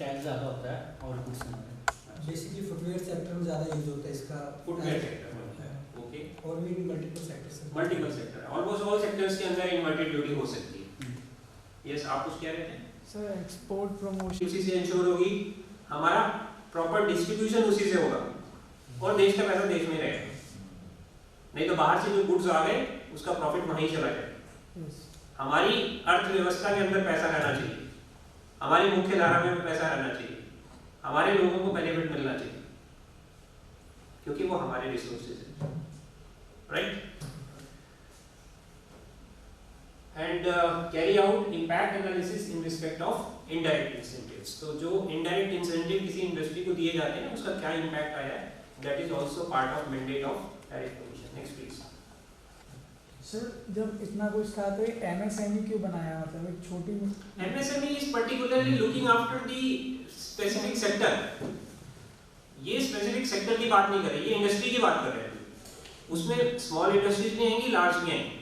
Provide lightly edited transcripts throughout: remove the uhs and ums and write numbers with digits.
Textile ज़्यादा होता है और गुड्स में बेसिकली फुटवेयर सेक्टर में ज़्यादा यूज होता है इसका। फुटवेयर सेक्टर में, ओके। और भी मल्टीपल सेक्टर्स हैं। Multiple sector, almost all sectors के अंदर इन्वर्टेड ड्यूटी हो सकती है। यस, आप कुछ कह रहे थे? सर एक्सपोर्ट प्रमोशन उसी से इंश्योर होगी, हमारा प्रॉपर डिस्ट्रीब्यूशन उसी से होगा और देश का पैसा देश में रहेगा। नहीं तो बाहर से जो गुड्स आ गए उसका प्रॉफिट वहीं चला जाए। हमारी अर्थव्यवस्था के अंदर पैसा रहना चाहिए, हमारी मुख्य धारा में पैसा रहना चाहिए, हमारे लोगों को बेनिफिट मिलना चाहिए क्योंकि वो हमारे रिसोर्सेज है, right. And carry out impact analysis in respect of indirect incentives. तो जो इनडायरेक्ट इंसेंटिव किसी इंडस्ट्री को दिए जाते हैं उसका क्या इम्पैक्ट आया है, that is also part of mandate of tariff commission. Next please. Sir जब इतना कुछ था तो एमएसएमई क्यों बनाया, मतलब एक छोटी MSME is particularly looking after the specific sector. ये स्पेसिफिक सेक्टर की बात नहीं कर रहे, ये इंडस्ट्री की बात कर रहे हैं। उसमें स्मॉल इंडस्ट्रीज भी आएंगी, लार्ज भी आएंगी,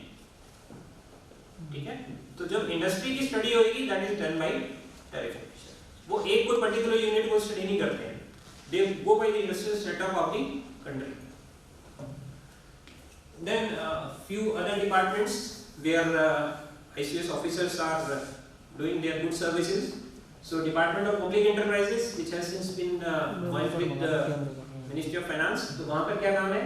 ठीक है। तो जब इंडस्ट्री की स्टडी होगी that is done bye tariff commission. वो एक कोई पर्टिकुलर यूनिट को स्टडी नहीं करते हैं, they go by the industrial setup of the country. Then few other departments where ICS officers are doing their good services. So Department of Public Enterprises, which has since been merged with the Ministry of Finance. तो वहाँ पर क्या काम है?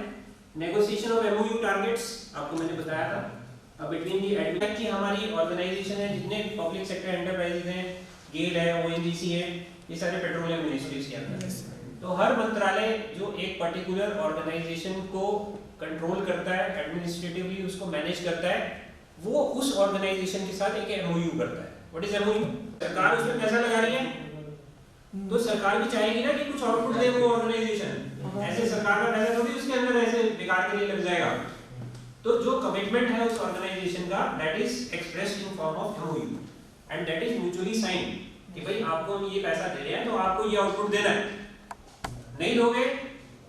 Negotiation of MOU targets, आपको मैंने बताया था। Between the admin की हमारी organization है, जितने public sector enterprises हैं, GAIL है, ONGC है, ये सारे पेट्रोलियम मिनिस्ट्रीज के अंदर है। तो हर मंत्रालय जो एक पर्टिकुलर ऑर्गेनाइजेशन को कंट्रोल करता है, एडमिनिस्ट्रेटिवली उसको मैनेज करता है, वो उस ऑर्गेनाइजेशन के साथ एक एमओयू करता है। What is MOU? सरकार उसमें पैसा लगा रही है तो सरकार भी चाहेगी ना कि कुछ आउटपुट दे वो ऑर्गेनाइजेशन। ऐसे सरकार का पैसा थोड़ी उसके अंदर ऐसे बेकार के लिए लग जाएगा। तो जो कमिटमेंट है उस ऑर्गेनाइजेशन का, that is expressed in form of MOU and that is mutually signed कि भाई आपको हम ये पैसा दे रहे हैं तो आपको ये आउटपुट देना है, नहीं दोगे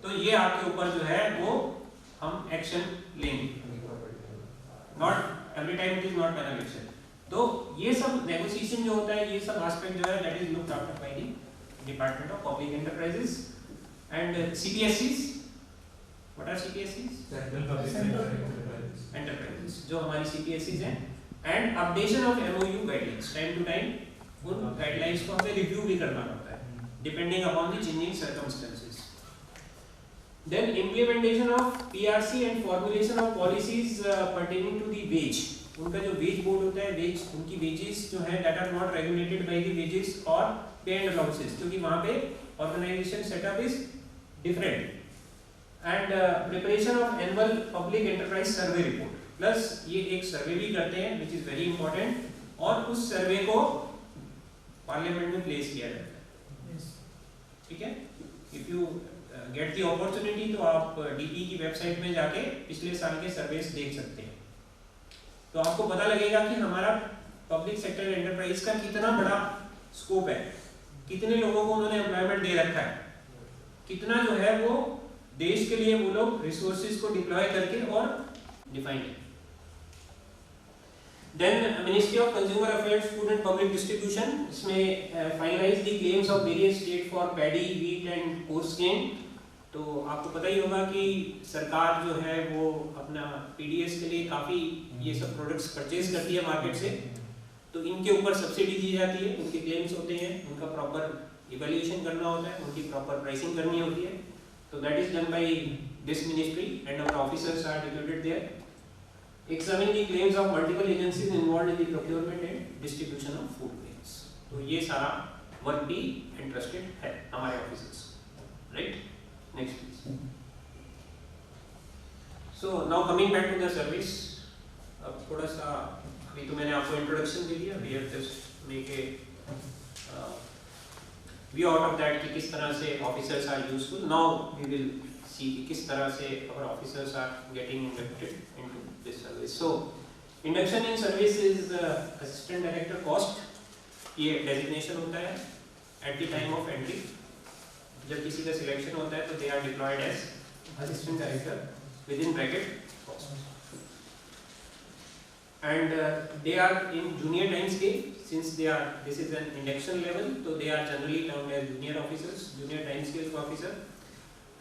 तो ये आपके ऊपर जो है वो हम एक्शन लेंगे। Not every time it is not an action. तो ये सब नेगोशिएशन जो होता है, ये सब एस्पेक्ट जो है that is looked after by the department of public enterprises and CPSEs. What are CPSEs? Enterprises, जो हमारी सीपीएससीज हैं। And updation of MOU guidelines, time to time उन गाइडलाइंस को हमें रिव्यू भी करना पड़ता है depending upon the changing circumstances. Then implementation of PRC and formulation of policies pertaining to the wage. उनका जो wage board होता है, wage उनकी wages जो है that are not regulated by the wages or pay and allowances, क्योंकि वहाँ पे organization setup is different. And preparation of annual public enterprise survey report. Plus ये एक survey भी करते हैं which is very important और उस survey को parliament में place किया जाता है, ठीक है। If you get the opportunity तो आप डीपी की वेबसाइट में जाके पिछले साल के सर्वेस देख सकते हैं, तो आपको पता लगेगा कि हमारा पब्लिक सेक्टर एंटरप्राइज का कितना बड़ा स्कोप है, कितने लोगों को उन्होंने एम्प्लॉयमेंट दे रखा है, कितना जो है वो देश के लिए वो लोग रिसोर्सेज को डिप्लॉय करके और डिफाइन है। Then ministry of consumer affairs, food and public distribution, इसमें finalise the claims of various state for paddy, wheat and coarse grain. तो आपको पता ही होगा कि सरकार जो है वो अपना पीडीएस के लिए काफ़ी ये सब प्रोडक्ट्स परचेज करती है मार्केट से, तो इनके ऊपर सब्सिडी दी जाती है, उनके क्लेम्स होते हैं, उनका प्रॉपर इवैल्यूएशन करना होता है, उनकी प्रॉपर प्राइसिंग करनी होती है। तो that is done by this ministry and our officers are deputed there. Examine the claims of multiple agencies involved in the procurement and distribution of food grains. तो ये सारा वर्क भी इंटरेस्टेड है हमारे officers, right. Next please. So now coming back to the service. अब थोड़ा सा, अभी तो मैंने आपको इंट्रोडक्शन दे दिया, we have just make a view out of that कि किस तरह से officers are useful. Now we will see कि किस तरह से our officers are getting inducted into this service. So induction in service is assistant director cost, ये designation होता है at the time of entry। जब किसी का सिलेक्शन होता है तो they are deployed as assistant director within bracket cost। and they are in junior time scale. Since this is an induction level, so they are generally termed as junior officers, junior time scale officer.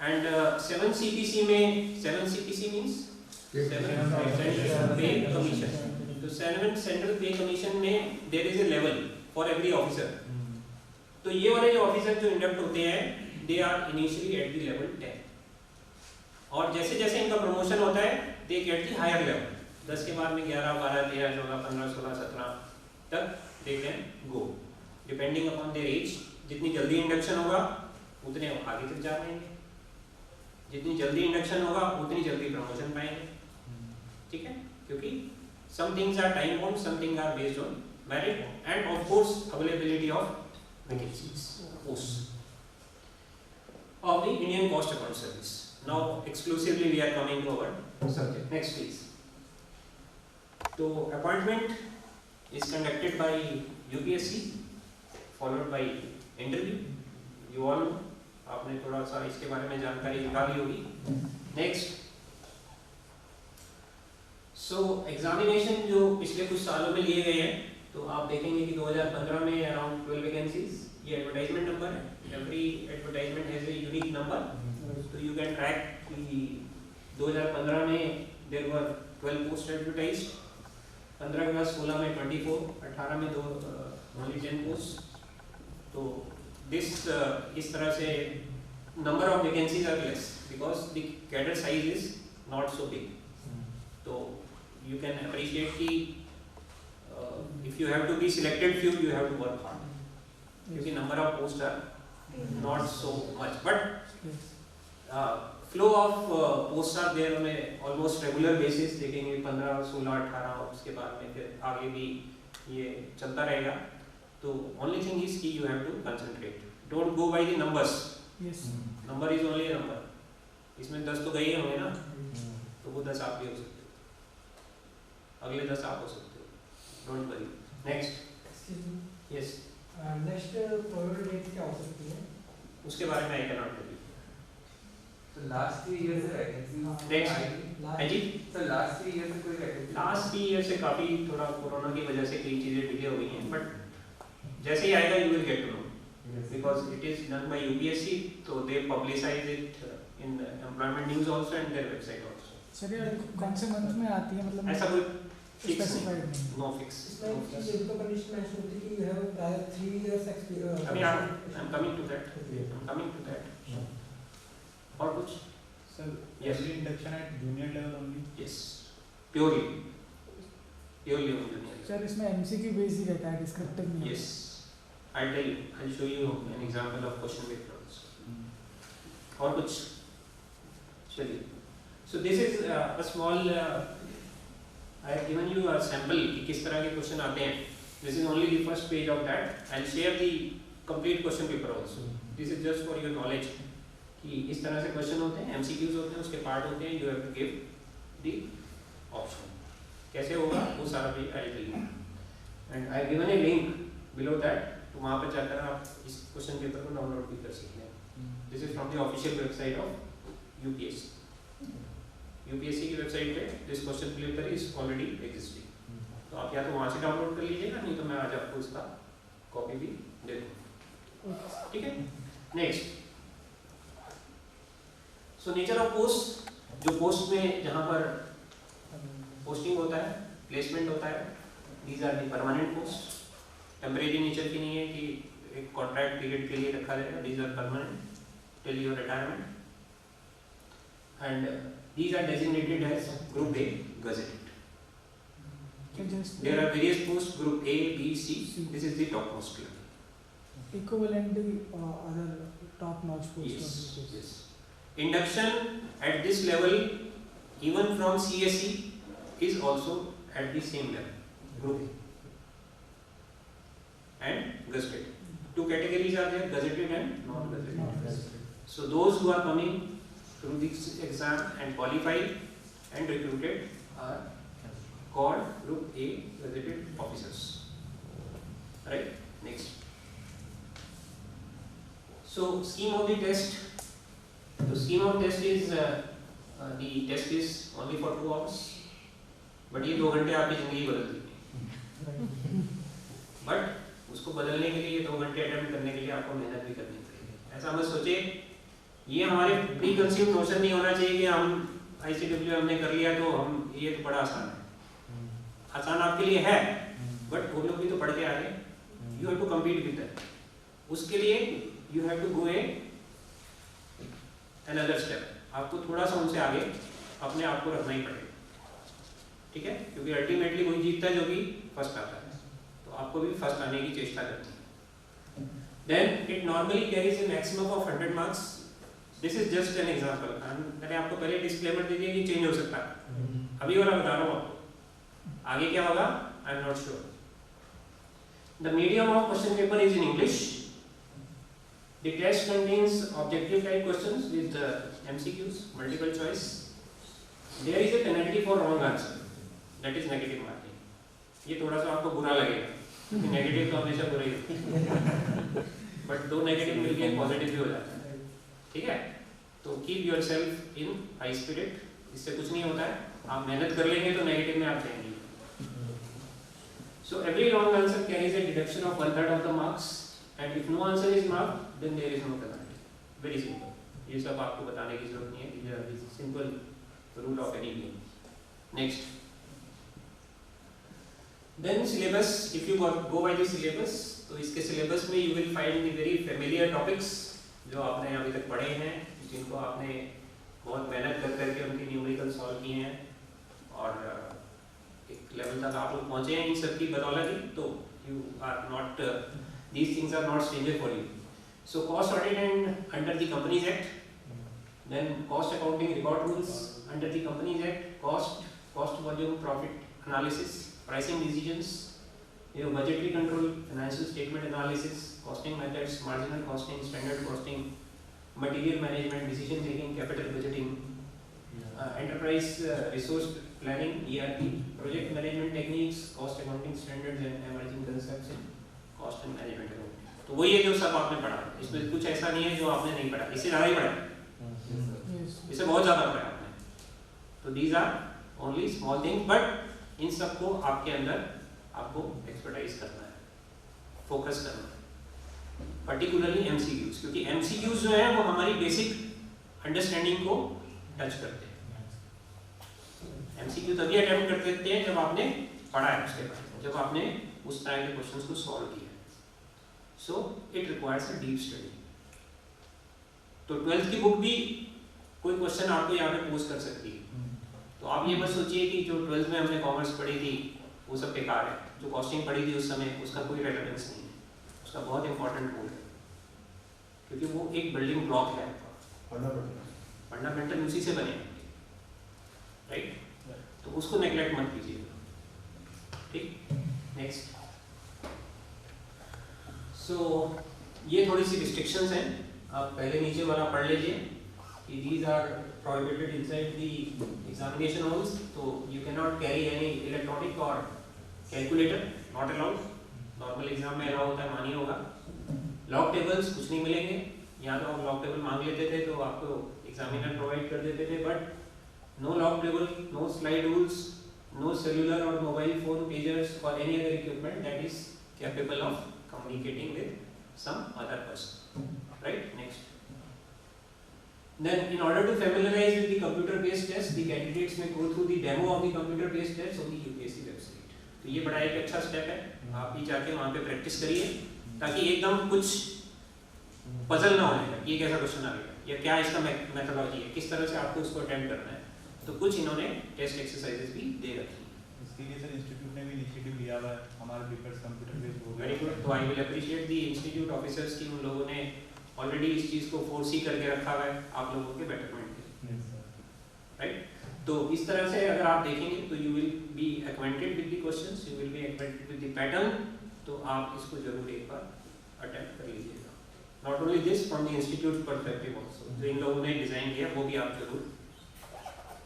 And 7 CPC means 7 Central Pay Commission. So 7 Central Pay Commission में there is a level for every officer. तो ये वाले जो officer जो induct होते हैं, they are initially at the level 10. और जैसे जैसे इनका प्रमोशन होता है, they get the higher level. 10 के बाद में 11, 12, 13, 14, 15, 16, 17 तक they can go. Depending upon their age, जितनी जल्दी इंडक्शन होगा, उतने आगे तक जा पाएंगे. जितनी जल्दी इंडक्शन होगा, उतनी जल्दी प्रमोशन पाएंगे. ठीक है? क्योंकि some things are time bound, some things are based on merit, and of course availability of vacancies, posts of the Indian Cost Account Service. Now exclusively we are coming to our subject. Next please. So appointment is conducted by UPSC, followed by interview. You all know, आपने थोड़ा सा इसके बारे में जानकारी निकाली होगी. Next. So examination जो पिछले कुछ सालों में लिए गए हैं, तो आप देखेंगे कि 2015 में around 12 vacancies. ये advertisement number है. Every advertisement has a unique number. So you can track कि 2015 में there were 12 posts advertised. 15 के बाद 16 में 24, 18 में only 10 posts. तो this इस तरह से number of vacancies are less because the cadre size is not so big. So you can appreciate कि if you have to be selected few, you have to work hard. क्योंकि number of posts are not so much, but flow of posts are there on a almost regular basis. देखेंगे 15, 16, 18 उसके बाद में फिर आगे भी ये चलता रहेगा. तो only thing is कि you have to concentrate. Don't go by the numbers. Yes. Number is only a number. इसमें 10 तो गए होंगे ना, तो वो 10 आप भी हो सकते हो, अगले 10 आप हो सकते हो. Don't worry. Next. Yes. Next probable date क्या हो सकती है? उसके बारे में I cannot tell you. So last 3 years से vacancy. Next. है जी. So last 3 years से कोई vacancy. Last 3 years से काफी थोड़ा कोरोना की वजह से कई चीजें डिले हो गई हैं, but जैसे ही आएगा you will get to know. Because it is done by UPSC, so they publicize it in employment news also and their website also. Sir ये कौन से मंथ में आती है, मतलब ऐसा कोई fix स्पेसिफाइड नहीं, नहीं? no fix. इसमें ये तो कंडीशन मेंशन होती है कि you have prior 3 years experience. अभी I'm coming to that. I'm coming to that. और कुछ? Sir, Yes. every induction at junior level only. Yes. Purely on junior. Sir इसमें MCQ बेस ही रहता है, डिस्क्रिप्टिव नहीं. Yes. I'll tell you. I'll show you an example of question paper also. और कुछ? चलिए. So this is a small. I have given you a sample कि किस तरह के क्वेश्चन आते हैं. This is only the first page of that. I'll share the complete question paper also. This is just for your knowledge कि इस तरह से क्वेश्चन होते हैं, MCQs होते हैं, उसके पार्ट होते हैं. You have to give the option. कैसे होगा वो सारा भी I'll tell you. And I have given a link below that. तो वहाँ पर जाकर आप इस क्वेश्चन पेपर को डाउनलोड भी कर सकते हैं. This is from the official website of UPSC. UPSC की वेबसाइट पे this question paper is already existing. तो आप या तो वहाँ से डाउनलोड कर लीजिएगा, नहीं तो मैं आज आपको इसका कॉपी भी दे दूँगा. ठीक है. Next. So nature of post. जो पोस्ट में जहाँ पर पोस्टिंग होता है, प्लेसमेंट होता है, these are the permanent post. Temporary nature की नहीं है कि एक कॉन्ट्रैक्ट पीरियड के लिए रखा जाएगा. These are permanent till your retirement and these are designated as group A gazetted. There are various post, group A, B, C. This is the top most level. Equivalent other top notch posts. Yes. Induction at this level, even from CSE, is also at the same level. Group A. And gazetted. 2 categories are there, gazetted and non-gazetted. So those who are coming through this exam and qualified and recruited are called Group A gazetted officers. Right? Next. So scheme of the test. The scheme of test is the test is only for 2 hours. But ये 2 घंटे आपकी ज़िंदगी बदल देंगे। But उसको बदलने के लिए 2 घंटे अटेम्प्ट करने के लिए आपको मेहनत भी करनी पड़ेगी। ऐसा मत सोचिए, ये हमारे प्री कंसीव नोशन नहीं होना चाहिए कि हम ICW हमने कर लिया तो हम ये तो बड़ा आसान है। आसान आपके लिए है, बट वो लोग भी तो पढ़ के आ गए। You have to compete with that. उसके लिए you have to go another step। आपको थोड़ा सा उनसे आगे अपने आप को रखना ही पड़ेगा, ठीक है? क्योंकि अल्टीमेटली वही जीतता है जो कि फर्स्ट आता है, तो आपको भी फर्स्ट आने की चेष्टा करनी है। Then it normally carries a maximum of 100 marks. This is just an example. मैंने आपको पहले डिस्क्लेमर दे दिया कि चेंज हो सकता है, अभी वाला बता रहा हूँ आपको, आगे क्या होगा I am not sure. The medium of question paper is in English. The test contains objective type questions with MCQs, multiple choice. There is a penalty for wrong answer, that is negative marking. ये थोड़ा सा आपको बुरा लगेगा, क्योंकि negative तो हमेशा बुरा ही होता है, बट 2 नेगेटिव मिलके पॉजिटिव भी हो जाता है, ठीक है? तो keep yourself in high spirit, इससे कुछ नहीं होता है। आप मेहनत कर लेंगे तो नेगेटिव में आप जाएंगे। So every wrong answer carries a deduction of 1/3 of the marks. And if no answer is marked, then there is no penalty. Very simple. ये सब आपको बताने की जरूरत नहीं है, ये is simple rule of any game. Next. Then syllabus. If you go by the syllabus, तो इसके syllabus में you will find the very familiar topics जो आपने अभी तक पढ़े हैं, जिनको आपने बहुत मेहनत कर करके उनके न्यूमेरिकल सॉल्व किए हैं और एक लेवल तक आप लोग पहुँचे हैं इन सब की बदौलत ही, तो you are not these things are not stranger for you. So cost audit and under the Companies Act, then cost accounting record rules under the Companies Act, cost volume profit analysis, pricing decisions, budgetary control, financial statement analysis, costing methods, marginal costing, standard costing, material management, decision making, capital budgeting, enterprise resource planning, ERP, project management techniques, cost accounting standards and emerging concepts in cost and management accounting. तो वही है जो सब आपने पढ़ा, इसमें कुछ ऐसा नहीं है जो आपने नहीं पढ़ा, इससे ज़्यादा ही पढ़ा है, इससे बहुत ज़्यादा पढ़ा आपने। तो these are only small thing, but इन सबको आपके अंदर आपको एक्सपर्टाइज करना है, फोकस करना है, पर्टिकुलरली MCQs, क्योंकि MCQs जो है वो हमारी बेसिक अंडरस्टैंडिंग को टच करते हैं। MCQ तभी अटेम्प्ट कर सकते हैं जब आपने पढ़ा है उसके बारे में, जब आपने उस तरह के क्वेश्चंस को सॉल्व किया। So it requires a deep study. तो 12th की बुक भी कोई क्वेश्चन आपको यहाँ पे पोस्ट कर सकती है, तो आप ये मत सोचिए कि जो 12th में हमने कॉमर्स पढ़ी थी वो सब बेकार है, जो कॉस्टिंग पढ़ी थी उस समय उसका कोई रेलेवेंस नहीं है, उसका बहुत इंपॉर्टेंट रोल है, क्योंकि वो एक बिल्डिंग ब्लॉक है, फंडामेंटल उसी से बने, राइट? तो उसको नेग्लेक्ट मत कीजिएगा, ठीक? नेक्स्ट। सो ये थोड़ी सी रिस्ट्रिक्शंस हैं, आप पहले नीचे वाला पढ़ लीजिए कि these are prohibited inside the examination halls, तो you cannot carry any electronic or calculator, not allowed। Normal exam में अलाउ होता है, मानिए होगा। लॉक टेबल्स कुछ नहीं मिलेंगे, या तो आप लॉक टेबल मांग लेते थे तो आपको एग्जामिनर प्रोवाइड कर देते थे, but no log table, no slide rules, no cellular or mobile phone pagers or any other equipment that is capable of communicating with some other person, right? Next. Then in order to familiarize with the computer based test, the candidates may go through the demo of the computer based test on the UPSC website। तो ये बड़ा एक अच्छा step है, आप भी जाके वहाँ पे प्रैक्टिस करिए, ताकि एकदम कुछ पजल ना होने कि ये कैसा क्वेश्चन आ गया या क्या इसका मेथोडोलॉजी है, किस तरह से आपको उसको अटेम्प्ट करना है। तो कुछ इन्होंने टेस्ट एक्सरसाइजेस भी दे रखी हैं। इसके लिए सर इंस्टीट्यूट ने भी इनिशिएटिव लिया हुआ है, हमारे पेपर्स कंप्यूटर बेस्ड हो गए। Very good. तो I will appreciate the institute officers की, उन लोगों ने ऑलरेडी इस चीज़ को फोर्सी करके रखा हुआ है आप लोगों के बेटरमेंट के लिए, राइट? तो इस तरह से अगर आप देखेंगे तो you will B acquainted with the questions, you will B acquainted with the pattern, तो आप इसको जरूर एक बार अटेम्प्ट कर लीजिएगा। Not only this, from the institute perspective also, जो इन लोगों ने डिजाइन किया वो भी आप जरूर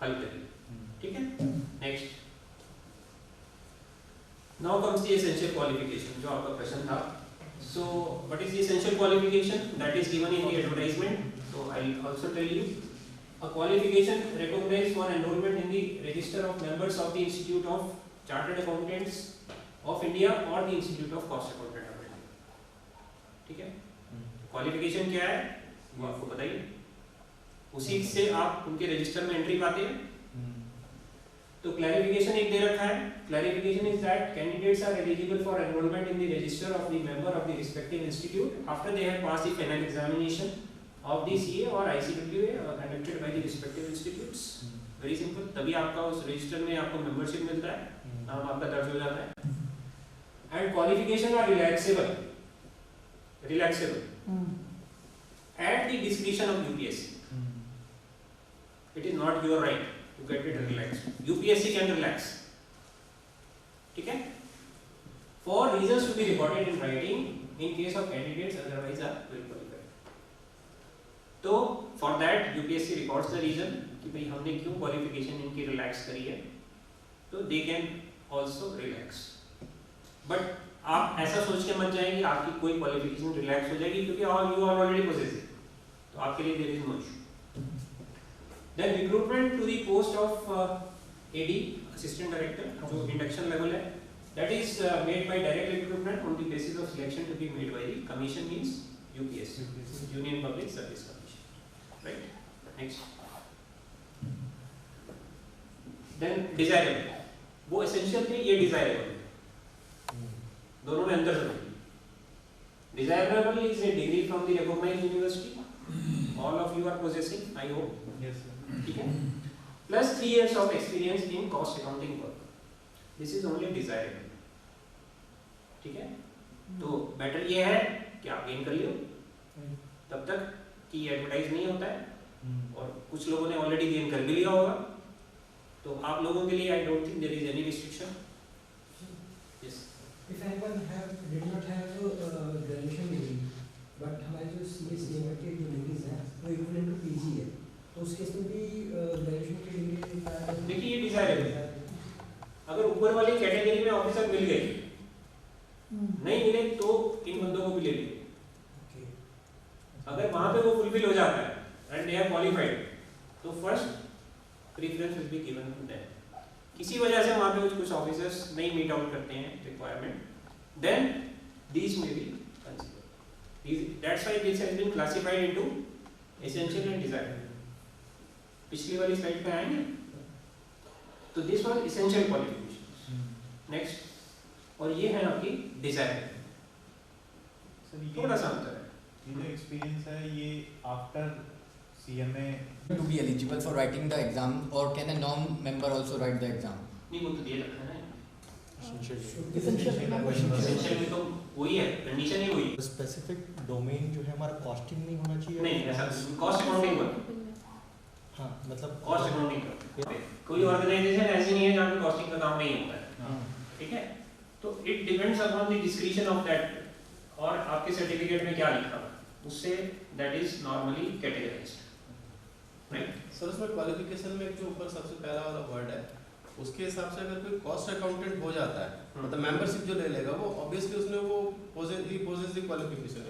हल करिए, ठीक है? Next. Now comes the essential qualification, जो आपका प्रश्न था। So what is the essential qualification that is given in the advertisement? तो I will also tell you a qualification recognized for enrollment in the register of members of the Institute of Chartered Accountants of India or the Institute of Cost Accountant of India. ठीक है? Qualification क्या है वो आपको बताइए, उसी से आप उनके रजिस्टर में एंट्री पाते हैं. तो क्लैरिफिकेशन एक दे रखा है. Clarification is that candidates are eligible for enrolment in the register of the member of the respective institute after they have pass the final examination of the CA और ICWA conducted by the respective institutes. Very simple. तभी आपका उस register में आपको membership मिलता है, नाम आपका दर्ज हो जाता है. And qualification are relaxable at the discretion of UPSC. It is not your right to get it relaxed. UPSC can relax. ठीक है? For reasons to be recorded in writing in case of candidates otherwise are well qualified. तो for that UPSC records the reason कि भाई हमने क्यों qualification इनकी relax करी है, तो they can also relax. But आप ऐसा सोच के मत जाएंगे आपकी कोई क्वालिफिकेशन रिलैक्स हो जाएगी क्योंकि यू आर ऑलरेडी पोजेसिव, तो आपके लिए there is no issue. Then recruitment to the post of AD assistant director, जो इंडक्शन लेवल है, that is made by direct recruitment on the basis of selection to be made by the commission means UPSC, union public service commission. Right. Next. Then desirable, वो essential थे, ये desirable. दोनों में अंतर समझिए. Desirable is a degree from the recognized university. All of you are possessing, I hope. Yes, sir. ठीक है? Plus 3 years of experience in cost accounting work. This is only desirable. ठीक है? तो बेटर ये है कि आप गेन कर लियो तब तक कि एडवर्टाइज नहीं होता है, और कुछ लोगों ने ऑलरेडी गेन कर भी लिया होगा, तो आप लोगों के लिए I don't think there is any restriction. Yes. If anyone did not have graduation degree, but हमारे जो CA के जो डिग्रीज हैं वो इक्विवेलेंट टू PG है, तो उस केस में भी ग्रेजुएशन की डिग्री. देखिए ये डिजायरेबल है. अगर ऊपर वाली कैटेगरी में ऑफिसर मिल गए, नहीं मिले तो इन बंदों को भी ले लीजिए. अगर वहां पे वो फुलफिल हो जाता है एंड दे आर क्वालिफाइड, तो first preference will be given to them. किसी वजह से वहां पे कुछ ऑफिसर्स नहीं मीट आउट करते हैं requirement, then these may be considered. That's why this has been classified into essential and desirable. पिछली वाली स्लाइड पे आएंगे तो this was essential qualifications. Next. और ये है आपकी desirable. थोड़ा सा अंतर है. ये जो एक्सपीरियंस है ये after CMA to be eligible for writing the exam, or can a non-member also write the exam? नहीं, वो तो दिए रखा है ना. Essential में तो वही है, कंडीशन ही वही है. स्पेसिफिक डोमेन जो है हमारा कॉस्टिंग नहीं होना चाहिए. नहीं, ऐसा कॉस्ट अकाउंटिंग पर. हाँ, मतलब कॉस्ट अकाउंटिंग पर कोई ऑर्गेनाइजेशन ऐसी नहीं है जहाँ पे कॉस्टिंग का काम नहीं होता है. ठीक है? तो it depends upon the description of that, और आपके सर्टिफिकेट में क्या लिखा है उससे that is normally categorised. Right. Sir उसमें क्वालिफिकेशन में जो ऊपर सबसे पहला वाला वर्ड है उसके हिसाब से अगर कोई कॉस्ट अकाउंटेंट हो जाता है, मतलब मेंबरशिप जो ले लेगा वो ऑब्वियसली उसने वो पोजेस द क्वालिफिकेशन.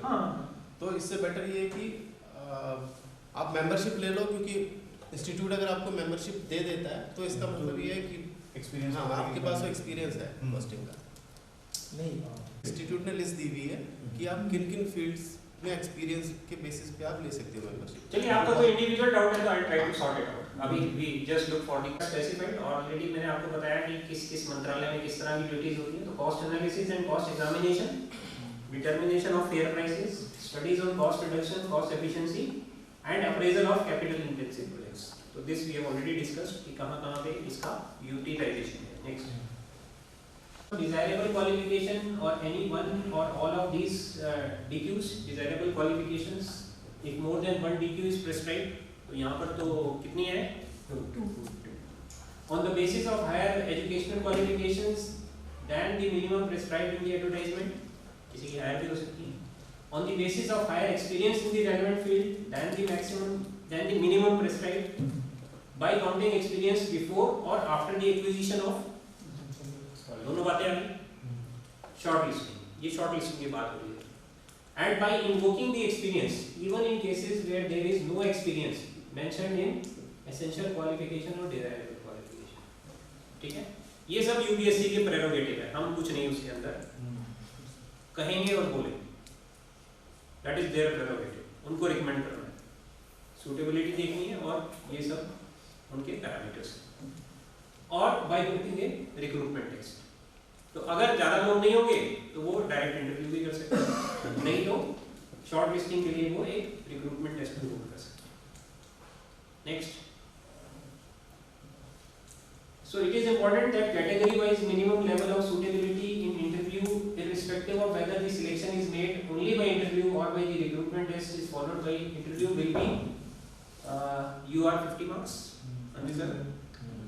तो इससे बेटर ये है कि आप मेंबरशिप ले लो, क्योंकि इंस्टीट्यूट अगर आपको मेंबरशिप दे देता है तो इसका मतलब ये है कि एक्सपीरियंस, हाँ, आपके पास वो एक्सपीरियंस है कॉस्टिंग का. नहीं, इंस्टीट्यूट ने लिस्ट दी हुई है कि आप किन किन फील्ड्स में एक्सपीरियंस के बेसिस पे आप ले सकते हो मेंबरशिप. चलिए, आपका कोई इंडिविजुअल डाउट है तो I try to sort it out. अभी we just look for the specified. Already मैंने आपको बताया कि किस किस मंत्रालय में किस तरह की ड्यूटीज होती है. तो cost analysis and cost examination, determination of fair prices, studies on cost reduction, cost efficiency and appraisal of capital intensive projects. तो this we have already discussed कि कहां-कहां पे इसका यूटिलाइजेशन है. Next. Desirable qualification or any one or all of these DQs, desirable qualifications, if more than one DQ is prescribed, तो यहाँ पर तो कितनी है? 2. On the basis of higher educational qualifications than the minimum prescribed in the advertisement, किसी की higher भी हो सकती है. On the basis of higher experience in the relevant field than the minimum prescribed by counting experience before or after the acquisition of. दोनों बातें आ गई. शॉर्ट लिस्टिंग, ये शॉर्ट लिस्टिंग की बात हो रही है. And by invoking the experience even in cases where there is no experience mentioned in essential qualification और डिजायरेबल क्वालिफिकेशन, ठीक है। ये सब यूपीएससी के प्रेरोगेटिव है, हम कुछ नहीं उसके अंदर कहेंगे और बोलेंगे, दैट इज देयर प्रेरोगेटिव, उनको रिकमेंड करना है, सूटेबिलिटी देखनी है और ये सब उनके पैरामीटर्स। और by doing a recruitment test, तो अगर ज़्यादा लोग नहीं होंगे तो वो डायरेक्ट इंटरव्यू भी कर सकते हैं, नहीं तो शॉर्ट लिस्टिंग के लिए वो एक रिक्रूटमेंट टेस्ट भी कर सकते हैं। Next, so it is important that category wise minimum level of suitability in interview irrespective of whether the selection is made only by interview or by the recruitment test is followed by interview will be UR 50 marks,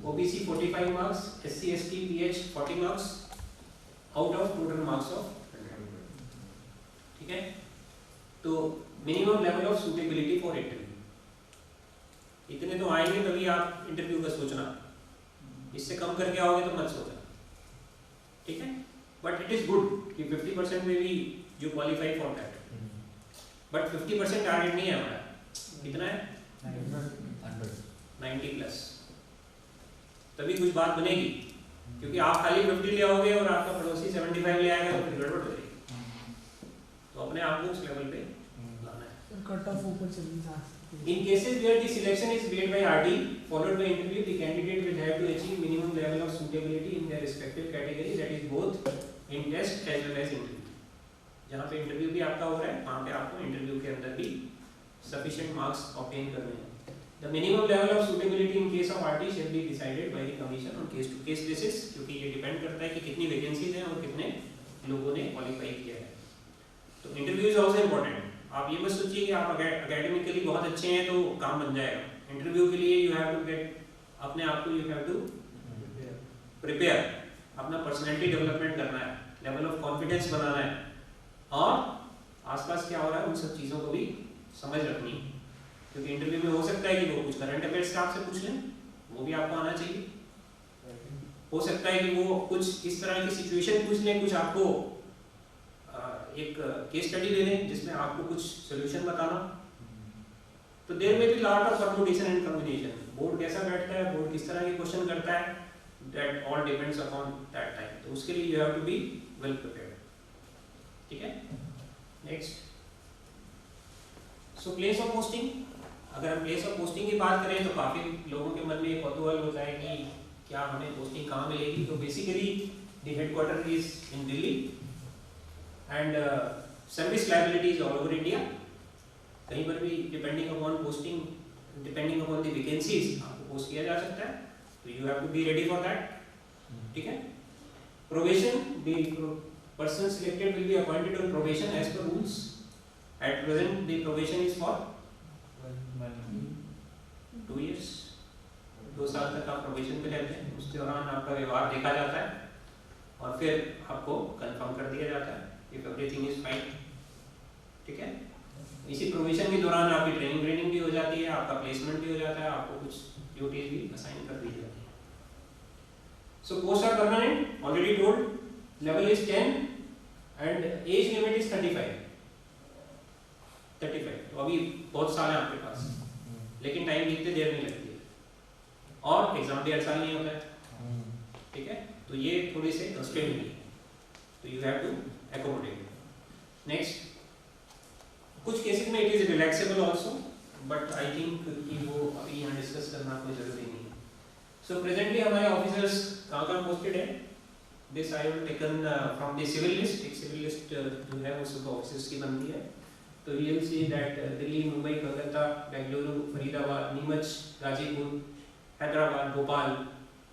OBC 45 marks, SC ST PH 40 marks out of total marks of 100, ठीक है। तो minimum level of suitability for interview, इतने तो आएंगे तभी आप interview का सोचना, इससे कम करके आओगे तो मत सोचना, ठीक है। बट इट इज गुड कि 50% में भी you qualify for that, but 50% target नहीं है हमारा, कितना है 90 प्लस, तभी कुछ बात बनेगी, क्योंकि आप खाली 50 ले आओगे और आपका पड़ोसी 75 ले आएगा तो फिर गड़बड़ हो जाएगी, तो अपने आप को उस लेवल पे लाना है। कट ऑफ ऊपर चली जा। In cases where the selection is made by RD followed by interview, the candidate will have to achieve minimum level of suitability in their respective category, that is both in test as well as interview. जहाँ पे interview भी आपका हो रहा है वहाँ पे आपको इंटरव्यू के अंदर भी sufficient marks obtain करने हैं। The minimum level of suitability in case of RD shall be decided by the commission on case to case basis, क्योंकि ये डिपेंड करता है कि कितनी वैकेंसीज हैं और कितने लोगों ने क्वालिफाई किया है। तो इंटरव्यू इज ऑल्सो इम्पोर्टेंट। आप ये मत सोचिए कि आप अकेडमिकली बहुत अच्छे हैं तो काम बन जाएगा, इंटरव्यू के लिए यू हैव टू गेट अपने आप को, यू हैव टू प्रिपेयर, अपना पर्सनैलिटी डेवलपमेंट करना है, लेवल ऑफ कॉन्फिडेंस बनाना है, और आसपास क्या हो रहा है उन सब चीज़ों को भी समझ रखनी है, क्योंकि इंटरव्यू में हो सकता है कि वो कुछ करंट अफेयर्स आपसे पूछ लें, वो भी आपको आना चाहिए, हो सकता है कि वो कुछ इस तरह की सिचुएशन पूछ लें, कुछ आपको एक केस स्टडी ले लें जिसमें आपको कुछ सोल्यूशन बताना, तो देयर में भी lot of permutation and combination, board कैसा बैठता है, बोर्ड किस तरह के क्वेश्चन करता है, that all depends upon that time, तो उसके लिए you have to be well prepared, ठीक है। Next, so place of posting, अगर हम प्लेस ऑफ पोस्टिंग की बात करें तो काफ़ी लोगों के मन में एक कौतूहल होता है कि क्या हमें पोस्टिंग कहाँ मिलेगी, तो basically the headquarter is in Delhi and service liabilities all over India, कहीं पर भी depending upon posting, depending upon the vacancies आपको पोस्ट किया जा सकता है, तो you have to be ready for that, ठीक है। Probation, the person selected will be appointed on probation as per rules. At present the probation is for 2 years, 2 साल तक आप probation पे रहते हैं, उस दौरान आपका व्यवहार देखा जाता है और फिर आपको कंफर्म कर दिया जाता है if everything is fine, ठीक है। इसी प्रोविजन के दौरान आपकी ट्रेनिंग भी हो जाती है, आपका प्लेसमेंट भी हो जाता है, आपको कुछ ड्यूटीज भी असाइन कर दी जाती है। So post are permanent, already told, level is 10 and age limit is 35, तो अभी बहुत साल है आपके पास, लेकिन टाइम लिखते देर नहीं लगती है, और एग्जाम भी हर साल नहीं होता है, ठीक है, तो ये थोड़ी से कंस्ट्रेंट है, तो you have to accommodate। Next, कुछ केसेस में it is relaxable also, but I think कि वो अभी यहाँ डिस्कस करना कोई जरूरी नहीं है। So presently हमारे ऑफिसर्स कहाँ पोस्टेड है, this I have taken from the civil list, एक civil list जो है वो सब ऑफिसर्स की बनती है, तो you will see that Delhi, Mumbai, Calcutta, Bengaluru, Faridabad, Neemuch, Ghazipur, Hyderabad, Bhopal,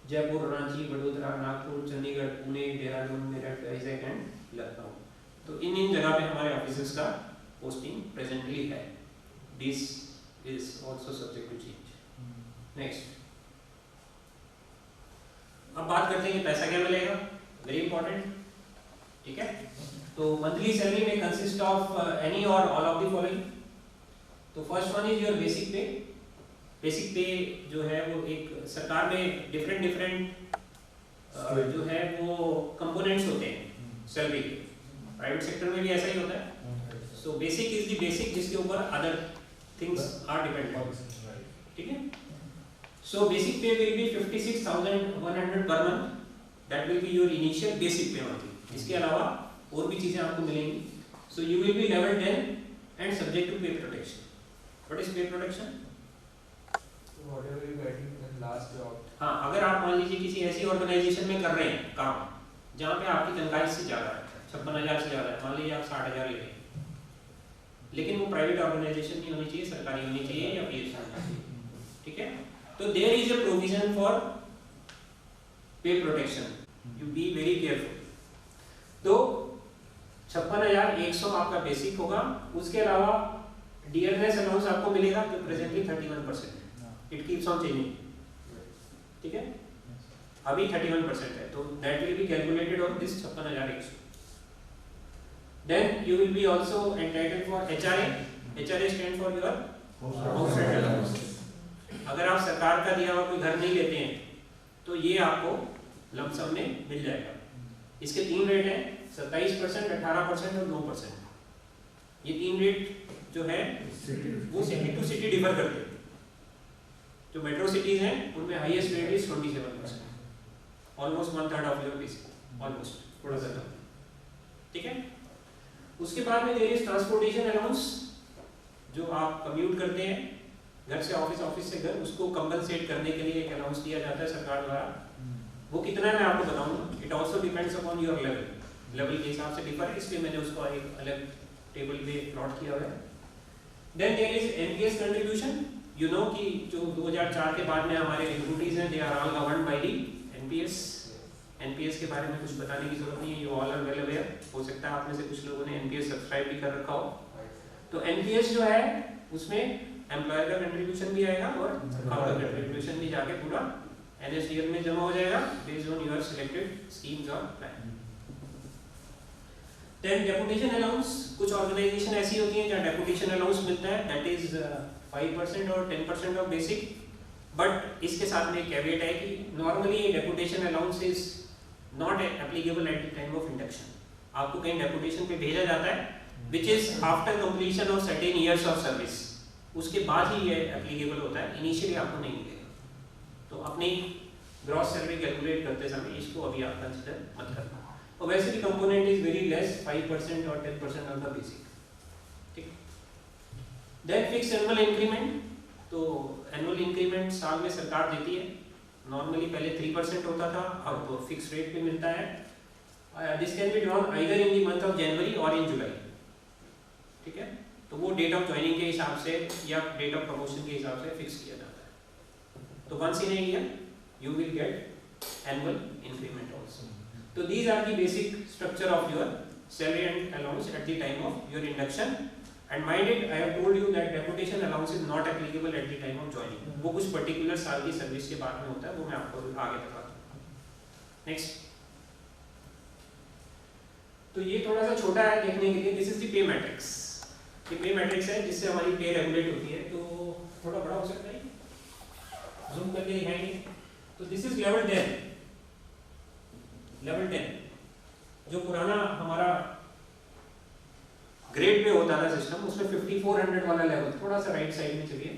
Jaipur, Ranchi, Vadodara, Nagpur, Chandigarh, Pune, Dehradun, Meerut, Vizag and Lucknow, तो इन जगह पे हमारे ऑफिसर्स का पोस्टिंग प्रेजेंटली है। This is also subject to change. Next, अब बात करते हैं कि पैसा क्या मिलेगा, वेरी इंपॉर्टेंट, ठीक है। तो मंथली सैलरी में कंसिस्ट ऑफ एनी और ऑल ऑफ द फॉलोइंग। तो first one is your basic पे। बेसिक पे जो है वो एक सरकार में डिफरेंट जो है वो कंपोनेंट्स होते हैं सैलरी के, प्राइवेट सेक्टर में भी ऐसा ही होता है। So basic is the basic जिसके ऊपर अदर थिंग्स आर डिपेंडेंट, ठीक है। So basic pay will be 56,100 per month. That will be your initial basic pay only. इसके अलावा और भी चीजें आपको मिलेंगी. So you will be level 10 and subject to pay protection. What is pay protection? Whatever you getting in the last job. हाँ, अगर आप मान लीजिए किसी ऐसी ऑर्गेनाइजेशन में कर रहे हैं काम जहाँ पे आपकी तनख्वाह इससे ज़्यादा है, 56,000 से ज़्यादा है, मान लीजिए आप 60,000 ले रहे हैं, लेकिन वो प्राइवेट ऑर्गेनाइजेशन नहीं होनी चाहिए, सरकारी होनी चाहिए या PSU होनी चाहिए, ठीक है? तो there is a provision for pay protection, you be very careful. तो 56,100 आपका बेसिक होगा, उसके अलावा डियरनेस अलाउंस आपको मिलेगा जो प्रेजेंटली 31% है, इट कीप्स ऑन चेंजिंग, ठीक है? अभी 31% है, तो that will be calculated on this 56,100. Then you will be also entitled for HRA. HRA stand for your house rent allowance. अगर आप सरकार का दिया हुआ कोई घर नहीं लेते हैं तो ये आपको लमसम में मिल जाएगा. इसके 3 रेट हैं, 27%, 18% और 9%. ये 3 रेट जो है वो सिटी टू सिटी डिफर करते हैं. जो मेट्रो सिटीज हैं उनमें highest rate is 27%, almost 1/3 of your basic, almost, थोड़ा सा कम, ठीक है? उसके बाद में देयर इज ट्रांसपोर्टेशन अलाउंस. जो आप कम्यूट करते हैं घर से ऑफिस, ऑफिस से घर, उसको कंपनसेट करने के लिए एक अलाउंस दिया जाता है सरकार द्वारा. वो कितना है मैं आपको बताऊंगा. It also depends upon your level के हिसाब से डिफर है, इसलिए मैंने उसको एक अलग टेबल पे प्लॉट किया हुआ है. Then there is NPS contribution. You know कि जो 2004 के बाद में हमारे रिक्रूटीज हैं, they are all governed by the NPS. NPS के बारे में कुछ बताने की जरूरत नहीं है, you all are well aware. हो सकता है आप में से कुछ लोगों ने NPS सब्सक्राइब भी कर रखा हो. तो NPS जो है उसमें एम्प्लॉयर का कंट्रीब्यूशन भी आएगा और आपका कंट्रीब्यूशन भी जाके पूरा NSDL में जमा हो जाएगा based on your selected schemes और प्लान. Then deputation allowance. कुछ ऑर्गेनाइजेशन ऐसी होती हैं जहाँ डेपुटेशन अलाउंस मिलता है, दैट इज 5% और 10% ऑफ बेसिक. बट इसके साथ में एक कैवेट है कि normally deputation allowance is not applicable at the time of induction. आपको कहीं डेपुटेशन पे भेजा जाता है which is after completion of certain years of service, उसके बाद ही ये एप्लीकेबल होता है, इनिशियली आपको नहीं मिलेगा. तो अपनी ग्रॉस सैलरी कैलकुलेट करते समय इसको अभी आप कंसीडर मत करना. और वैसे भी कंपोनेंट इज वेरी लेस, 5% और 10% ऑफ द बेसिक, ठीक. Then fix annual increment. तो एनुअल इंक्रीमेंट साल में सरकार देती है. नॉर्मली पहले 3% होता था, अब फिक्स रेट पे मिलता है. This can be drawn either in the month of January और इन जुलाई, ठीक है? तो वो डेट ऑफ ज्वाइनिंग के हिसाब से या डेट ऑफ प्रमोशन के हिसाब से फिक्स किया जाता है. तो once in a year you will get annual increment also. So these are the basic structure of your salary and allowance at the time of your induction. And mind it, I have told you that deputation allowance is not applicable at the time of joining. वो कुछ particular साल की service के बाद में होता है, वो मैं आपको आगे बताता हूँ. Next. तो ये थोड़ा सा छोटा है देखने के लिए. This is the pay matrix. ये pay matrix है जिससे हमारी pay regulate होती है. तो थोड़ा बड़ा हो सकता है, zoom करके दिखाएंगे. तो दिस इज लेवल 10. लेवल 10 जो पुराना हमारा ग्रेड पे होता था सिस्टम, उसमें 5400 वाला लेवल. थोड़ा सा राइट साइड में चलिए.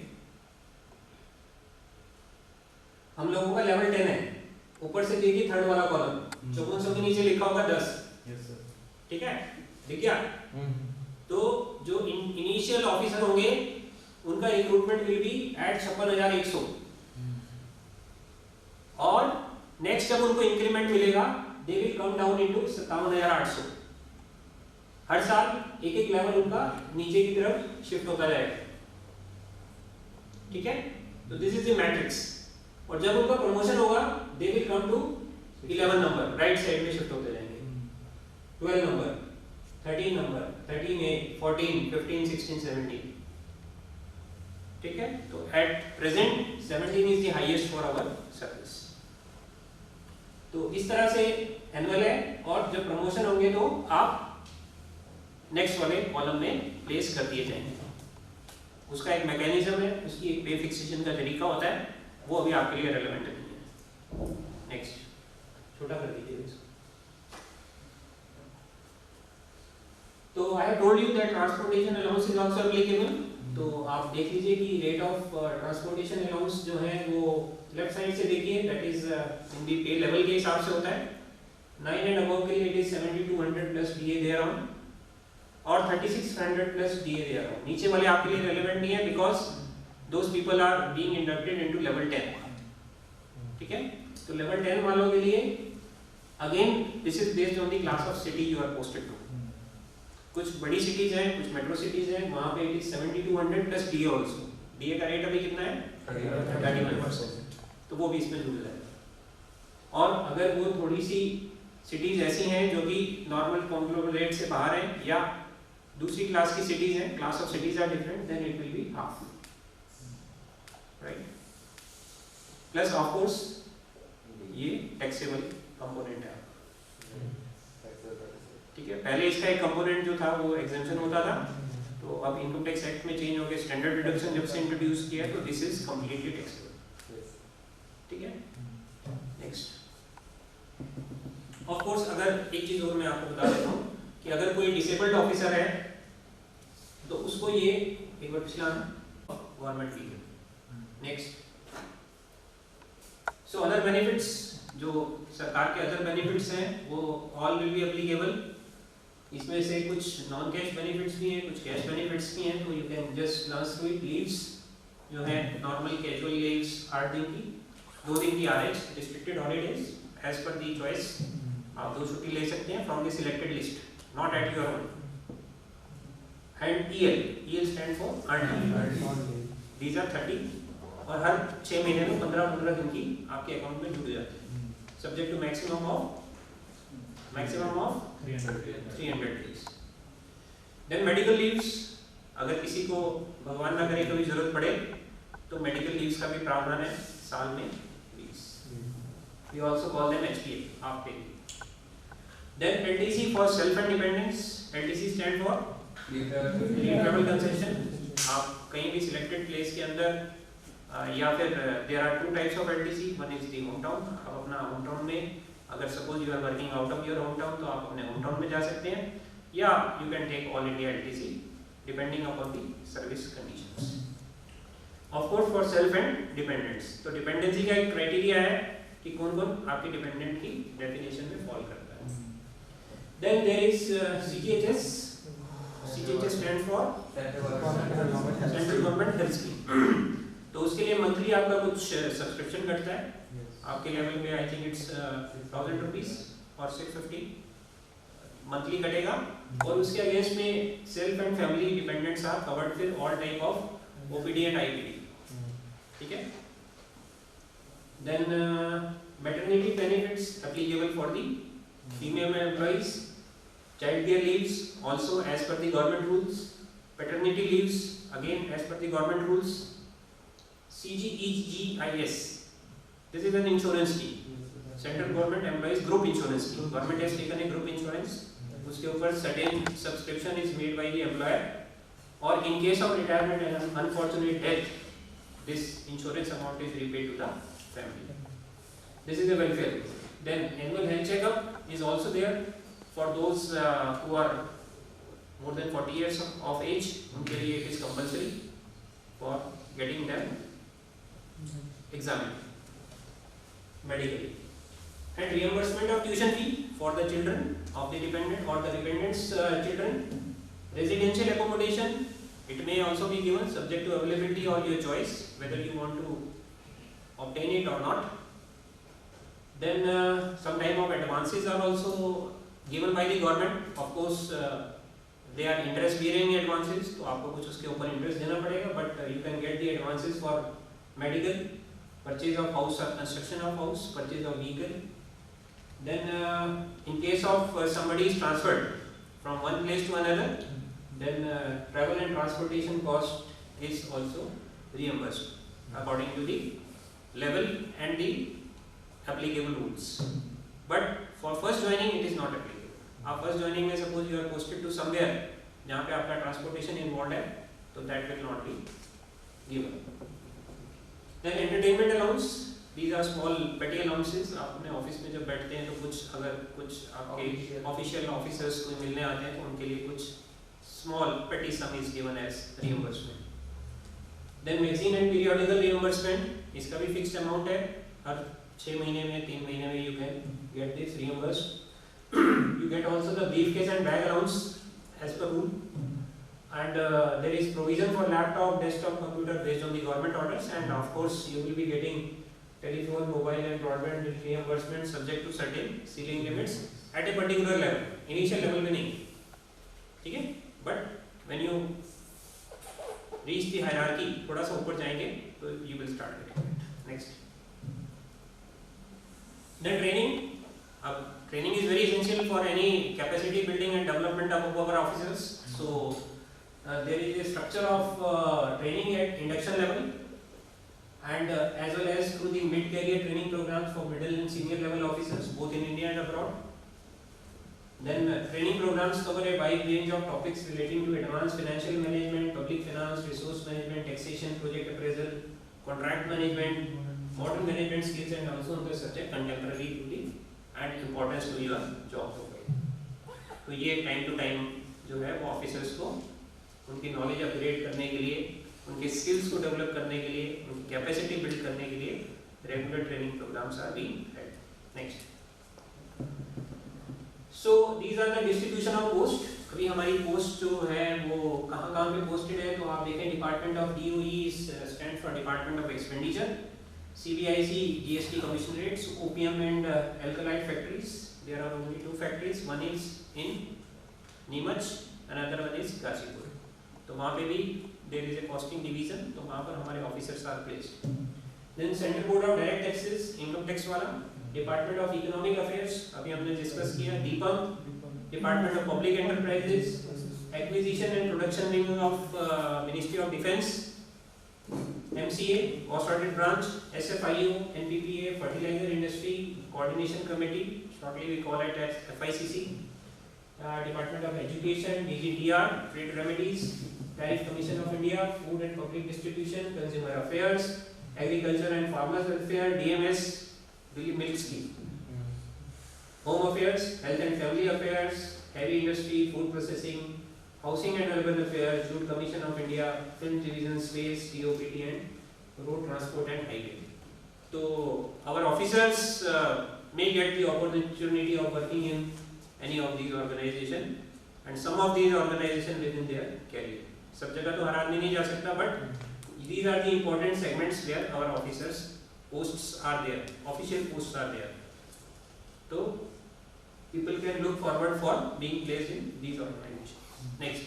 हम लोगों का लेवल 10 है. ऊपर से देखिए थर्ड वाला कॉलम, 5400 के नीचे लिखा होगा 10. ठीक है, दिख गया? तो जो इनिशियल ऑफिसर होंगे उनका रिक्रूटमेंट विल बी एट 56,100. और नेक्स्ट जब उनको इंक्रीमेंट मिलेगा दे विल कम डाउन इनटू 57,800. हर साल एक एक लेवल उनका नीचे की तरफ शिफ्ट होता जाएगा, ठीक है? तो दिस इज द मैट्रिक्स. और जब उनका प्रमोशन होगा they will come to 11 number, right side में शिफ्ट होते जाएंगे. 12 नंबर, 13 नंबर, 13A, 14, 15, 16, 17, ठीक है? तो at present 17 is the highest for our service. तो इस तरह से एनुअल है, और जब प्रमोशन होंगे तो आप नेक्स्ट वाले कॉलम में प्लेस कर दिए जाएंगे. उसका एक मैकेनिज्म है, उसकी एक पे फिक्सेशन का तरीका होता है, वो अभी आपके लिए रेलेवेंट नहीं है. नेक्स्ट, छोटा कर दीजिए इसको. तो I have told you that transportation allowance is also applicable. तो आप देख लीजिए कि रेट ऑफ ट्रांसपोर्टेशन अलाउंस जो है वो लेफ्ट साइड से देखिए, दैट इज इन दी पे लेवल के हिसाब से होता है। 9 एंड अबव के लिए it is 7200 plus DA there on और 3600 प्लस डीए देयर ऑन। नीचे वाले आपके लिए रेलेवेंट नहीं है because those people are being inducted into level 10, ठीक है। तो लेवल 10 वालों के लिए again this is based on the class of city you are posted to. कुछ बड़ी सिटीज हैं, कुछ मेट्रो सिटीज हैं, वहां पे it is 7200 plus DA also. DA का रेट अभी कितना है 31%, तो वो भी इसमें जुड़ जाएगा। और अगर वो थोड़ी सी सिटीज ऐसी हैं जो कि नॉर्मल कॉन्ग्लोमरेट से बाहर हैं या दूसरी क्लास की सिटीज हैं, class of cities are different, then it will be half, right. Plus of course ये टैक्सेबल कंपोनेंट है, ठीक है। पहले इसका एक कंपोनेंट जो था वो एग्जेम्पशन होता था, तो अब इनकम टैक्स एक्ट में चेंज हो गया, स्टैंडर्ड डिडक्शन जब से इंट्रोड्यूस किया तो दिस इज कंप्लीटली टैक्सेबल, ठीक है। नेक्स्ट, ऑफ कोर्स अगर एक चीज और मैं आपको बता देता हूँ कि अगर कोई डिसेबल्ड ऑफिसर है तो उसको ये एक बार पिछला गवर्नमेंट की। नेक्स्ट, सो अदर बेनिफिट्स, जो सरकार के अदर बेनिफिट्स हैं वो ऑल विल बी एप्लीकेबल। इसमें से कुछ नॉन कैश बेनिफिट्स भी हैं, कुछ कैश बेनिफिट्स भी हैं, तो you can just glance through it. Leaves जो है नॉर्मल कैजुअल लीव्स 8 दिन की, 2 दिन की RH restricted holidays as per दी चॉइस, आप 2 छुट्टी ले सकते हैं from the selected list, not at your own. And EL stand for earned, these are 30 और हर 6 महीने में 15 दिन की आपके अकाउंट में जुड़ जाते हैं, subject to maximum of 300 days। Then medical leaves, अगर किसी को भगवान ना करे कभी जरूरत पड़े तो मेडिकल लीव्स का भी प्रावधान है, साल में 20। We also call them HPA, half pay. Then LTC for self and dependence, LTC stand for travel concession. आप कहीं भी सिलेक्टेड प्लेस के अंदर या फिर there are 2 types of LTC, one is the home town. आप अपना होम टाउन में, अगर suppose you are working out of your home town तो आप अपने होम टाउन में जा सकते हैं, या you can take all India LTC depending upon the service conditions. Of course for self and dependents, तो डिपेंडेंसी का एक क्राइटेरिया है कि कौन-कौन आपके डिपेंडेंट की डेफिनेशन में फॉल करता है। Then there is CGHS, CGHS stand for central government health scheme. तो उसके लिए मंथली आपका कुछ सब्सक्रिप्शन कटता है, आपके लेवल में आई थिंक इट्स 1000 रुपीज और 650 मंथली कटेगा, और उसके अगेंस्ट में self and family dependents are covered with all type of OPD and IPD, ठीक है। Then maternity benefits applicable for the female employees, child care leaves also as per the government rules, paternity leaves again as per the government rules. CGEGIS, this is an insurance scheme, central government employees group insurance scheme, government has taken a group insurance, उसके ऊपर certain subscription is made by the employer, और in case of retirement and unfortunate death, this insurance amount is repaid to the family. This is a welfare. Then annual health checkup is also there for those who are more than 40 years of age, उनके लिए it is compulsory for getting them examined medically. And reimbursement of tuition fee for the children of the dependent or the dependents children. Residential accommodation, it may also be given subject to availability or your choice whether you want to obtain it or not. Then some type of advances are also given by the government. Of course they are interest bearing advances, तो आपको कुछ उसके ऊपर interest देना पड़ेगा, but you can get the advances for medical, purchase of house or construction of house, purchase of vehicle. Then in case of somebody is transferred from one place to another, then travel and transportation cost is also reimbursed according to the level and the applicable rules. But for first joining it is not applicable. आप first joining में suppose you are posted to somewhere जहाँ पे आपका transportation involved है, तो that will not be given. Then entertainment allowance, these are small petty allowances. आप अपने office में जब बैठते हैं तो कुछ अगर कुछ आपके ऑफिशियल ऑफिसर्स को मिलने आते हैं तो उनके लिए कुछ small petty sum is given as reimbursement. Then magazine and periodical reimbursement, इसका भी फिक्स्ड अमाउंट है, हर 6 महीने में 3 महीने में you can get this reimbursed. You get also the briefcase and bag allowance as per rule, and there is provision for laptop, desktop computer based on the government orders, and of course you will be getting telephone, mobile and broadband reimbursement subject to certain ceiling limits at a particular level, initial level में नहीं, ठीक है, but when you reach the hierarchy, थोड़ा सा ऊपर जाएंगे तो you will start getting it. Next, then training. अब training is very essential for any capacity building and development of our officers. So there is a structure of training at induction level, and as well as through the mid-career training programs for middle and senior level officers both in India and abroad. Then training programs cover a wide range of topics relating to advanced financial management, public finance, resource management, taxation, project appraisal, contract management, modern management skills, and also on the subject contemporary duty and importance to your job profile. तो ये time to time जो है वो officers को उनकी knowledge upgrade करने के लिए, उनके स्किल्स को डेवलप करने के लिए, उनकी कैपेसिटी बिल्ड करने के लिए regular training programmes are being held. Next, so these are the distribution of post. अभी हमारी पोस्ट जो है वो कहाँ पे पोस्टेड है, तो आप देखें department of DOE stand for department of expenditure, CBIC GST commissionerates, OPM and alkaloid factories. There are only 2 factories, one is in Neemuch, another one is Ghazipur. तो वहाँ पे भी there is a costing division, तो वहाँ पर हमारे officers are placed. Then central board of direct taxes, income tax वाला, department of economic affairs अभी हमने डिस्कस किया, DIPAM, department of public enterprises, acquisition and production wing of ministry of defence, MCA, cost audit branch, SFIO, NPPA, fertiliser industry coordination committee, shortly we call it as FICC, Department of Education, DGTR, Trade Remedies, Tariff Commission of India, Food and Public Distribution, Consumer Affairs, Agriculture and Farmers Welfare, DMS, Milk Scheme, Home Affairs, Health and Family Affairs, Heavy Industry, Food Processing, Housing and Urban Affairs, Jute Commission of India, Film Division, Space, DOPT and Road Transport and Highway. So our officers may get the opportunity of working in any of these organization, and some of these organization within their career. सब जगह तो हर आदमी नहीं जा सकता, but these are the important segments where our officers posts are there, official posts are there. So people can look forward for being placed in these organizations. Next,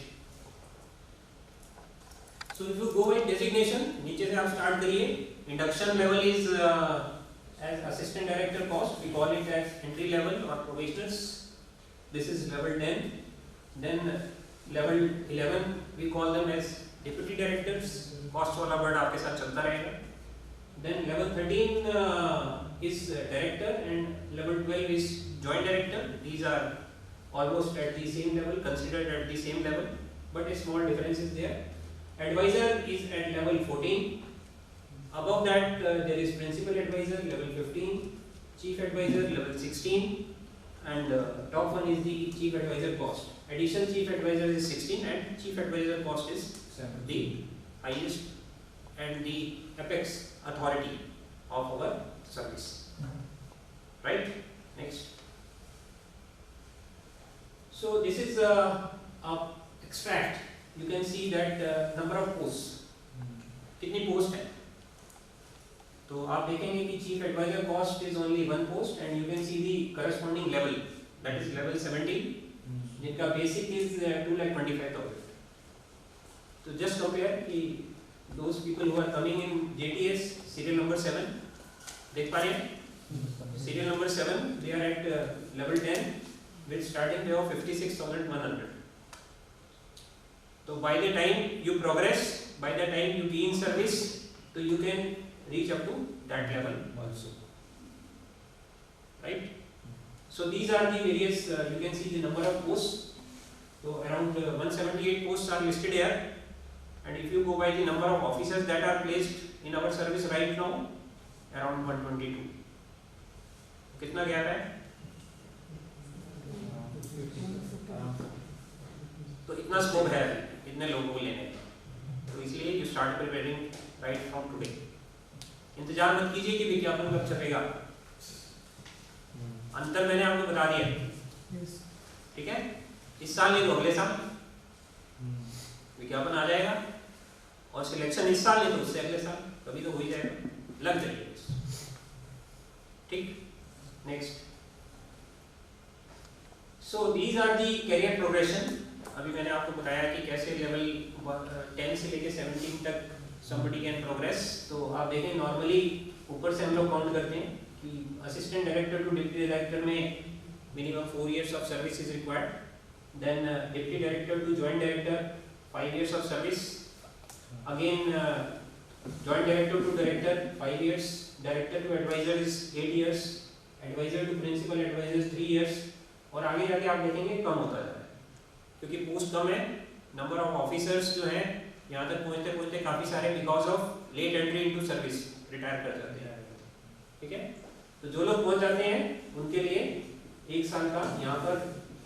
so if you go with designation, नीचे से आप start करिए. Induction level is as assistant director cost, we call it as entry level or probationers. This is level 10. Then level 11 we call them as deputy directors. Cost वाला word आपके साथ चलता रहेगा. Then level 13 is director, and level 12 is joint director. These are almost at the same level, considered at the same level, but a small difference is there. Advisor is at level 14. Above that there is principal advisor, level 15. Chief advisor, level 16. And top one is the chief advisor cost. Additional chief advisor is 16, and chief advisor cost is the highest and the apex authority of our service. Right? Next. So this is a extract. You can see that number of posts. कितनी post है? तो आप देखेंगे कि chief advisor cost is only 1 post, and you can see the corresponding level, that is level 17, जिनका basic is 2,25,000. तो just compare कि those people who are coming in JTS serial number 7, देख पा रहे हैं serial number 7, they are at level 10 with starting pay of 56,100. तो by the time you progress, by the time you be in service, तो you can reach up to that level also, right? So these are the various, you can see the number of posts. So around 178 posts are listed here, and if you go by the number of officers that are placed in our service right now, around 122. कितना gap है? तो इतना scope है इतने लोगों को लेने का, तो इसलिए start preparing right from today. इंतजार मत कीजिए कि विज्ञापन कब छपेगा, अंतर मैंने आपको बता दिया, Yes. ठीक है? इस साल नहीं तो अगले साल विज्ञापन आ जाएगा, और सिलेक्शन इस साल नहीं तो उससे अगले साल, कभी तो हो ही जाएगा, लग जाइए बस, ठीक? Next, so these are the career progression. अभी मैंने आपको बताया कि कैसे लेवल 10 से लेके 17 तक somebody can progress. तो आप देखें नॉर्मली ऊपर से हम लोग काउंट करते हैं कि assistant director to deputy director में minimum 4 years of service is required. Then deputy director to joint director 5 years of service. Again joint director to director 5 years. Director to advisor is 8 years. Advisor to principal advisor is 3 years. और आगे जाके आप देखेंगे कम होता जा रहा है क्योंकि पोस्ट कम है, नंबर ऑफ ऑफिसर्स जो है यहाँ तक पहुँचते पहुँचते काफ़ी सारे because of late entry into service retire कर जाते हैं, ठीक है? तो जो लोग पहुँच जाते हैं उनके लिए 1 साल का यहाँ पर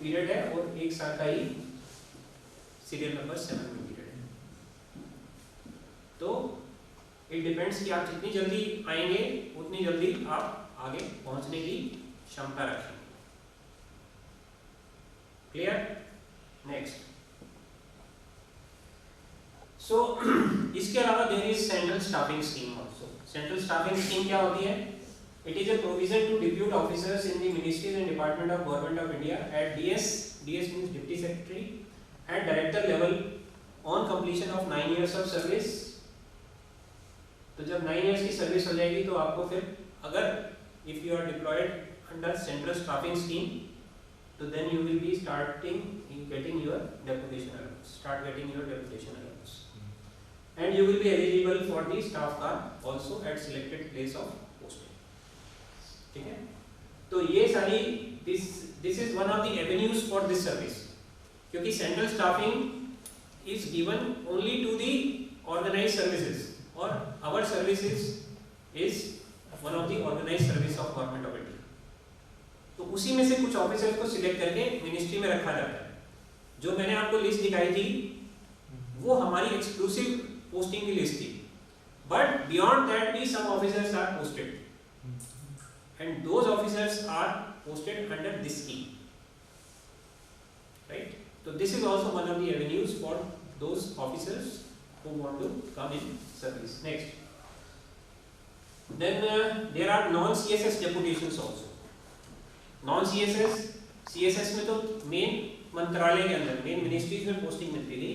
पीरियड है और 1 साल का ही सीरियल नंबर 7 में पीरियड है. तो इट डिपेंड्स कि आप जितनी जल्दी आएंगे उतनी जल्दी आप आगे पहुँचने की क्षमता रखेंगे. क्लियर? नेक्स्ट, सो इसके अलावा there is central staffing scheme also. Central staffing scheme क्या होती है? It is a provision to depute officers in the ministries and department of government of India at DS means deputy secretary and director level on completion of 9 years of service. तो जब 9 years की service हो जाएगी तो आपको फिर अगर if you are deployed under central staffing scheme तो then you will be starting getting your deputation allowance, start getting your deputation allowance, and you will be eligible for the staff car also at selected place of posting. ठीक है? तो ये सारी this is one of the avenues for this service, क्योंकि central staffing is given only to the organized services और our services is one of the organized service of government of India. तो उसी में से कुछ ऑफिसर्स को select करके ministry में रखा जाता है. जो मैंने आपको लिस्ट दिखाई थी वो हमारी एक्सक्लूसिव पोस्टिंग की लिस्ट थी, बट बियॉन्ड दैट भी some officers are posted and those officers are posted under this scheme, right? तो this is also one of the avenues for those officers who want to come in service. Next, then there are non CSS deputations also. Non CSS, CSS में तो main मंत्रालय के अंदर main ministries में posting मिलती थी.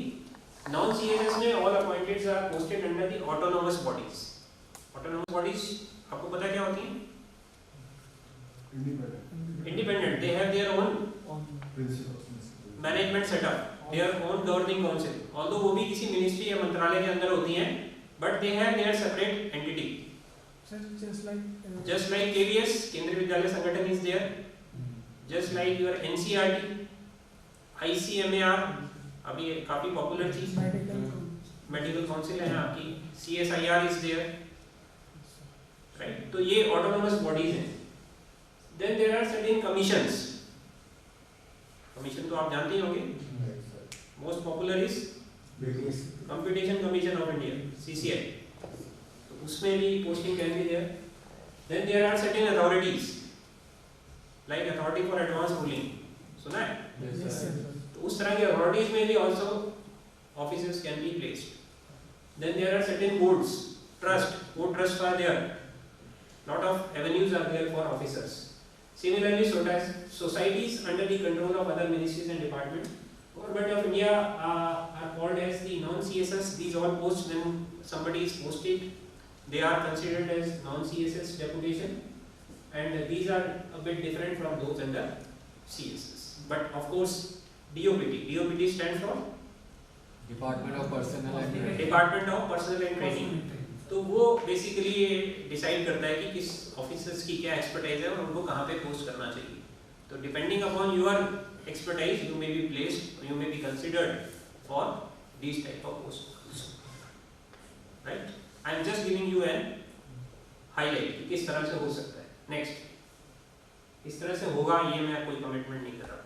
Non CSS में all appointeds are posted under the autonomous bodies. Autonomous bodies आपको पता क्या होती हैं? Independent. They have their own management setup, their own governing council. Although वो भी किसी मिनिस्ट्री या मंत्रालय के अंदर होती हैं, but they have there separate entity. Just like KVS, केंद्रीय विद्यालय संगठन is there. Just like your NCERT, ICMAR अभी काफी पॉपुलर थी, मेडिकल काउंसिल है आपकी, CSIR is there, right? तो ये ऑटोनोमस बॉडीज हैं. Then there are certain commissions. Commission तो आप जानते ही होंगे. Most popular is Computation Commission of India, CCI. तो उसमें भी posting can be there. Then there are certain authorities like Authority for Advanced Ruling. सुना है? Yes, sir. तो उस तरह के authorities में भी also officers can be placed. Then there are certain boards, trust, board trusts are there. Lot of avenues are there for officers. Similarly, societies under the control of other ministries and departments. Government of India are called as the non-CSS. These all posts, when somebody is posted, they are considered as non-CSS deputation, and these are a bit different from those under CSS. But of course, DOPT stands for Department of Personnel and Training. Department of Personnel and Training. तो वो basically decide करता है कि किस officers की क्या expertise है और उनको कहाँ पे पोस्ट करना चाहिए. तो depending upon your expertise you may be placed, you may be considered for this type of post, right? I am just giving you an highlight कि किस तरह से हो सकता है. नेक्स्ट, इस तरह से होगा ये मैं कोई कमिटमेंट नहीं कर रहा.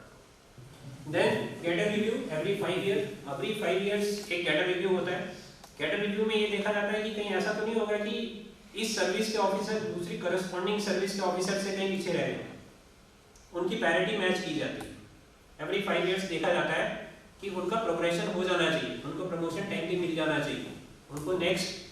Then cadre review every 5 years. Every 5 years एक कैडर रिव्यू होता है. कैडर रिव्यू में ये देखा जाता है कि कहीं ऐसा तो नहीं होगा कि इस सर्विस के ऑफिसर दूसरी करस्पॉन्डिंग सर्विस के ऑफिसर से कहीं पीछे रह रहे हैं, उनकी पैरिटी मैच की जाती है। एवरी 5 years देखा जाता है कि उनका प्रोग्रेशन हो जाना चाहिए, उनको प्रमोशन टाइमली मिल जाना चाहिए, उनको नेक्स्ट